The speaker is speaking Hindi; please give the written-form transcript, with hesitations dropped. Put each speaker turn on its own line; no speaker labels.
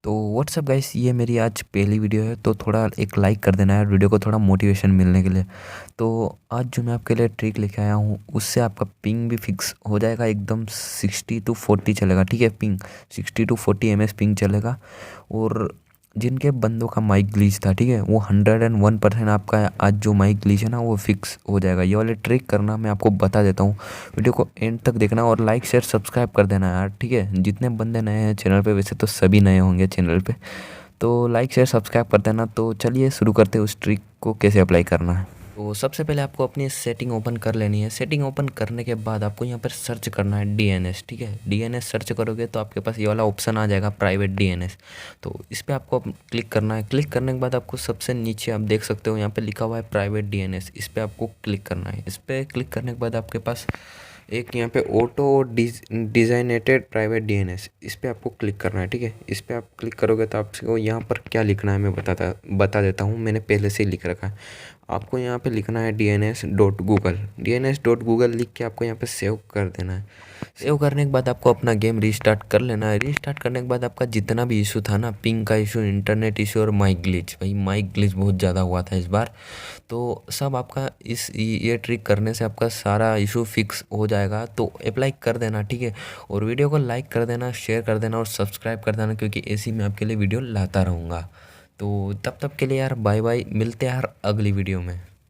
तो व्हाट्सअप गाइस, ये मेरी आज पहली वीडियो है, तो थोड़ा एक लाइक कर देना यार वीडियो को, थोड़ा मोटिवेशन मिलने के लिए। तो आज जो मैं आपके लिए ट्रिक लेके आया हूँ, उससे आपका पिंग भी फिक्स हो जाएगा एकदम। 60 to 40 चलेगा, ठीक है। पिंग 60 to 40 ms पिंग चलेगा। और जिनके बंदों का माइक ग्लिच था, ठीक है, वो 101% आपका आज जो माइक ग्लिच है ना, वो फिक्स हो जाएगा। ये वाले ट्रिक करना मैं आपको बता देता हूँ, वीडियो को एंड तक देखना और लाइक शेयर सब्सक्राइब कर देना यार, ठीक है। जितने बंदे नए हैं चैनल पे, वैसे तो सभी नए होंगे चैनल पे, तो लाइक शेयर सब्सक्राइब कर देना। तो चलिए शुरू करते हैं उस ट्रिक को कैसे अप्लाई करना है। तो सबसे पहले आपको अपनी सेटिंग ओपन कर लेनी है। सेटिंग ओपन करने के बाद आपको यहाँ पर सर्च करना है DNS, ठीक है। DNS सर्च करोगे तो आपके पास ये वाला ऑप्शन आ जाएगा, प्राइवेट DNS। तो इस पर आपको क्लिक करना है। क्लिक करने के बाद आपको सबसे नीचे आप देख सकते हो यहाँ पे लिखा हुआ है प्राइवेट DNS। इस पर आपको क्लिक करना है। इस पर क्लिक करने के बाद आपके पास एक यहाँ पे ऑटो डिजाइनेटेड प्राइवेट DNS, इस पर आपको क्लिक करना है, ठीक है। इस पर आप क्लिक करोगे तो आपको यहाँ पर क्या लिखना है मैं बता देता हूँ। मैंने पहले से ही लिख रखा है। आपको यहाँ पे लिखना है DNS.Google लिख के आपको यहाँ पे सेव कर देना है। सेव करने के बाद आपको अपना गेम रीस्टार्ट कर लेना है। रीस्टार्ट करने के बाद आपका जितना भी इशू था ना, पिंग का इशू, इंटरनेट इशू और माइक ग्लिच, भाई माइक ग्लिच बहुत ज़्यादा हुआ था इस बार, तो सब आपका ये ट्रिक करने से आपका सारा इशू फिक्स हो जाएगा। तो अप्लाई कर देना, ठीक है। और वीडियो को लाइक कर देना, शेयर कर देना और सब्सक्राइब कर देना, क्योंकि ऐसी मैं आपके लिए वीडियो लाता रहूँगा। तो तब तक के लिए यार बाय बाय, मिलते हैं यार अगली वीडियो में।